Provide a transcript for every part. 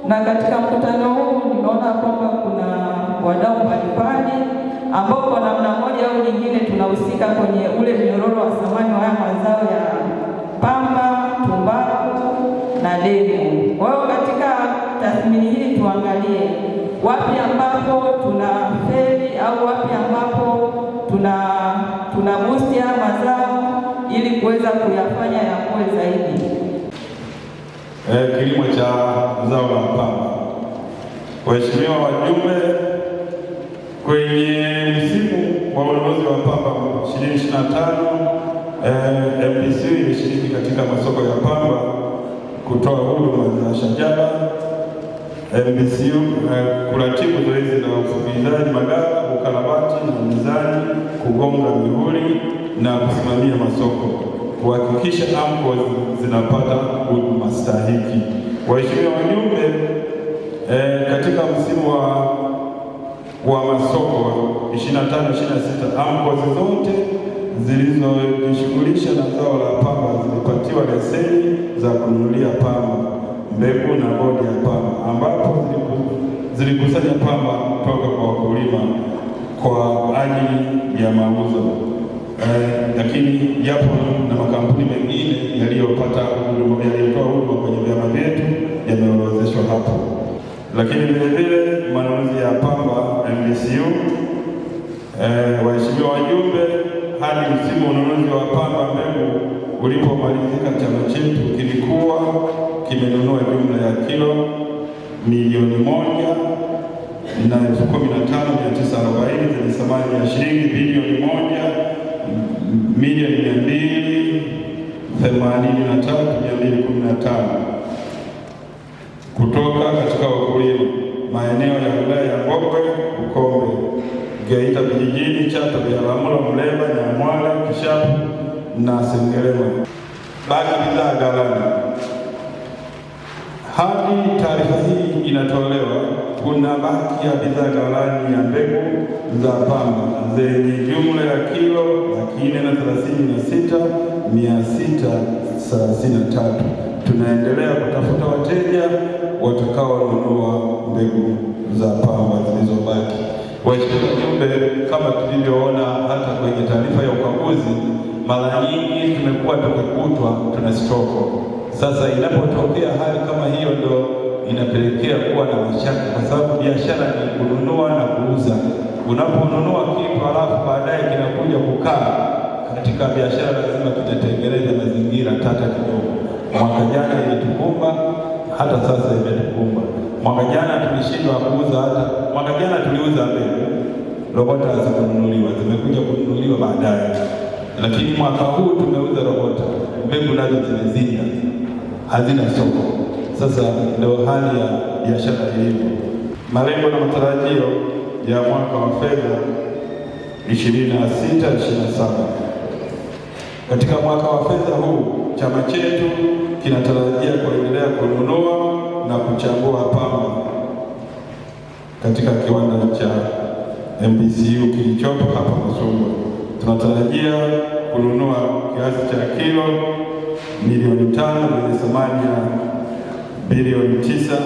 na katika mkutano huu nimeona kwamba kuna wadau mbalimbali ambao kwa namna moja au nyingine tunahusika kwenye ule mnyororo wa thamani wa haya mazao ya pamba, tumbaku na dengu. Kwa hiyo katika tathmini hii tuangalie wapi ambapo tuna feli au wapi ambapo tuna boost ya mazao ili kuweza kuyafanya yakuwe zaidi. Kilimo cha zao la pamba. Waheshimiwa wajumbe, kwenye msimu wa ununuzi wa pamba 2025 MPCU ilishiriki katika masoko ya pamba kutoa huduma za shajara. MPCU kuratibu zoezi la ufukizaji maghala, ukarabati na mizani, kugonga mihuri na kusimamia masoko, kuhakikisha AMCOS zinapata huduma stahiki. Waheshimiwa wajumbe, katika msimu wa masoko 25-26 AMCOS zote zilizojishughulisha na zao la pamba zilipatiwa leseni za kununulia pamba, mbegu na bodi ya pamba, ambapo zilikusanya pamba kutoka kwa wakulima kwa ajili ya mauzo. Lakini yapo na makampuni mengine yaliyotoa huduma kwenye vyama vyetu yameorodheshwa hapo. Lakini vilevile manunuzi ya pamba MPCU. Waheshimiwa wajumbe, hadi msimu wa ununuzi wa pamba mbegu ulipomalizika, chama chetu kilikuwa kimenunua jumla ya kilo 1,015,940 zenye thamani ya shilingi bilioni 1,283,215 kutoka katika wakulima maeneo ya wilaya ya Ngogwe, Ukombe, Geita vijijini, Chato, Biharamulo, Muleba, Nyamwale, Kishapu na Sengerema. Baki bidhaa ghalani. Hadi taarifa hii inatolewa, kuna baki ya bidhaa ghalani ya mbegu za pamba zenye jumla ya kilo 436,633. Tunaendelea kutafuta wateja watakaonunua mbegu za pamba zilizobaki. Waheshimiwa wajumbe, kama tulivyoona hata kwenye taarifa ya ukaguzi, mara nyingi tumekuwa tukikutwa tuna stoko. Sasa inapotokea hali kama hiyo, ndo inapelekea kuwa na mashaka, kwa sababu biashara ni kununua na kuuza. Unaponunua kitu halafu baadaye kinakuja kukaa katika biashara, lazima kitatengeneza mazingira tata kidogo. Mwaka jana ilitukumba, hata sasa imetukumba. Mwaka jana tulishindwa kuuza, hata mwaka jana tuliuza mbegu, robota hazikununuliwa, zimekuja kununuliwa baadaye. Lakini mwaka huu tumeuza robota, mbegu nazo zimezinda, hazina soko. Sasa ndio hali ya biashara ilivyo. Malengo na matarajio ya mwaka wa fedha 26-27. Katika mwaka wa fedha huu, chama chetu kinatarajia kuendelea kununua na kuchambua pamba katika kiwanda cha MPCU kilichopo hapa Masungwa. Tunatarajia kununua kiasi cha kilo milioni 5 zenye thamani ya bilioni 9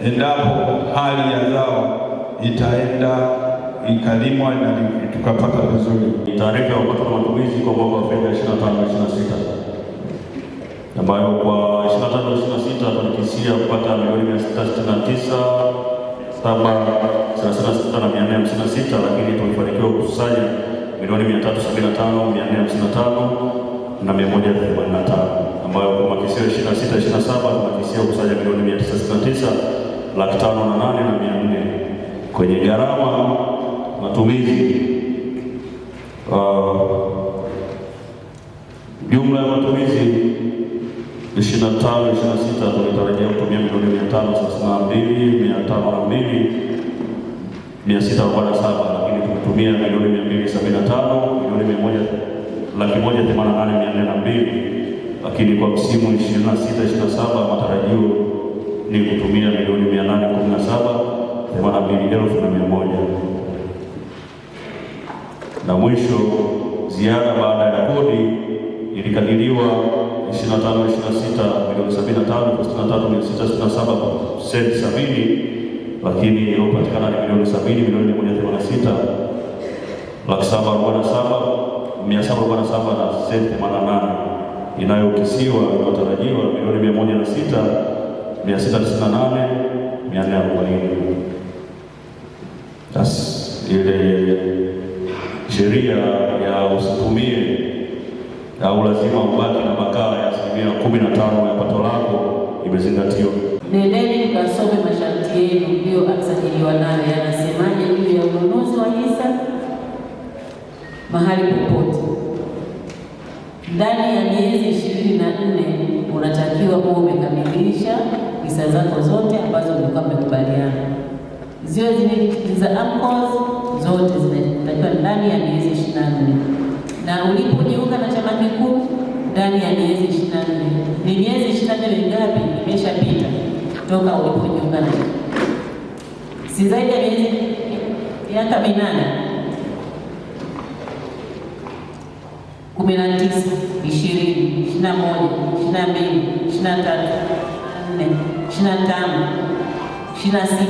endapo hali ya zao itaenda ikalimwa na tukapata vizuri. Taarifa ya mapato na matumizi kwa mwaka wa fedha 25-26 ambayo kwa 25-26 tulikisia kupata milioni 669,736,456, lakini tulifanikiwa kukusanya milioni 375,455 na 185, ambayo kwa makisio 26-27 tunakisia kukusanya milioni 969,508,400. Kwenye gharama matumizi, jumla ya matumizi 25-26 tulitarajia kutumia milioni 532,502,647, lakini tumetumia milioni 275,188,402, lakini kwa msimu 26-27 matarajio ni kutumia milioni 817,82,100. Na mwisho, ziada baada ya kodi ilikadiriwa 25-26 milioni 75,63,667 senti 70, lakini iliyopatikana ni milioni 70,186,747,747 na senti 88, inayokisiwa inayotarajiwa milioni 106,698,440. Ile sheria ya usitumie au lazima ubaki na makaa ya 15% ya pato lako imezingatiwa. Nendeni mkasome masharti yenu mliyosajiliwa nayo yanasemaje juu ya ununuzi wa hisa mahali popote. Ndani ya miezi 24 unatakiwa kuwa umekamilisha hisa zako zote ambazo mlikuwa mmekubaliana. Ziwe zile za AMCOS zote zinatakiwa ndani ya miezi 24. Na ulipojiunga na chama kikuu ndani ya miezi 24. Ni miezi 24 mingapi imeshapita toka ulipojiunga na chama? Si zaidi ya miezi miaka 8. 19, 20, 21, 22, 23, 24, 25, 26.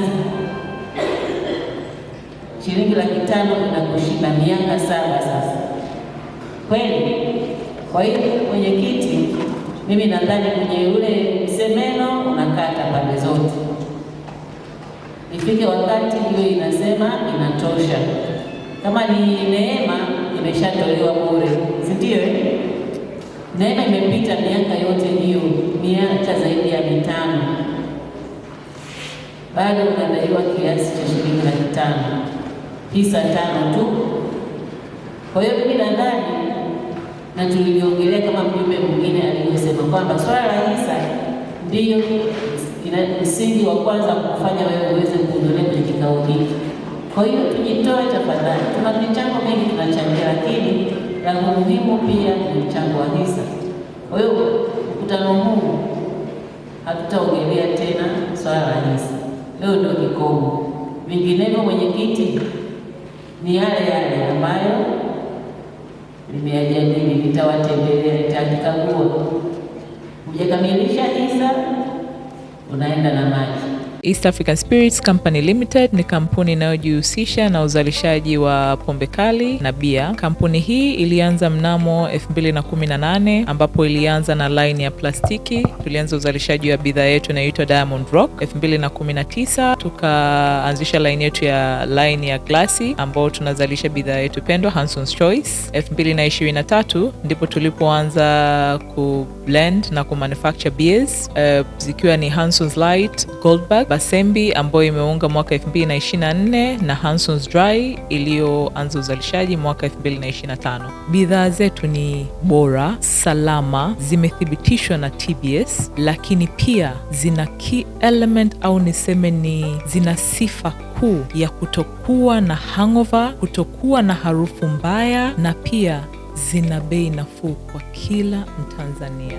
Shilingi 500,000 inakushinda miaka 7 sasa. Kweli? Kwa hiyo mwenyekiti, mimi nadhani kwenye ule msemeno unakata pande zote. Ifike wakati hiyo inasema inatosha. Kama ni neema imeshatolewa bure, si ndio? Neema imepita miaka yote hiyo, miaka zaidi ya 5. Bado unadaiwa kiasi cha shilingi 500,000. Hisa 5 tu. Kwa hiyo mimi nadhani, na tuliongelea kama mjumbe mwingine aliyosema kwamba swala la hisa ndiyo msingi wa kwanza kufanya wewe uweze kuhudhuria kwenye kikao hiki. Kwa hiyo tujitoe tafadhali. Tuna michango mingi tunachangia, lakini la muhimu pia ni mchango wa hisa. Kwa hiyo mkutano huu hatutaongelea tena swala la hisa. Leo ndio kikomo. Vinginevyo mwenyekiti, ni yale ambayo nimeyajadili, nitawatembelea, nitakagua. Hujakamilisha hisa, unaenda na maji. East African Spirits Company Limited ni kampuni inayojihusisha na uzalishaji wa pombe kali na bia. Kampuni hii ilianza mnamo 2018 ambapo ilianza na line ya plastiki. Tulianza uzalishaji wa bidhaa yetu inayoitwa Diamond Rock. 2019 tukaanzisha line yetu ya line ya glasi ambao tunazalisha bidhaa yetu pendwa Hanson's Choice. 2023 ndipo tulipoanza ku blend na ku manufacture beers zikiwa ni Hanson's Light, Goldberg, Basembi ambayo imeunga mwaka 2024 na Hanson's Dry iliyoanza uzalishaji mwaka 2025. Bidhaa zetu ni bora, salama, zimethibitishwa na TBS, lakini pia zina key element au niseme ni zina sifa kuu ya kutokuwa na hangover, kutokuwa na harufu mbaya, na pia zina bei nafuu kwa kila Mtanzania.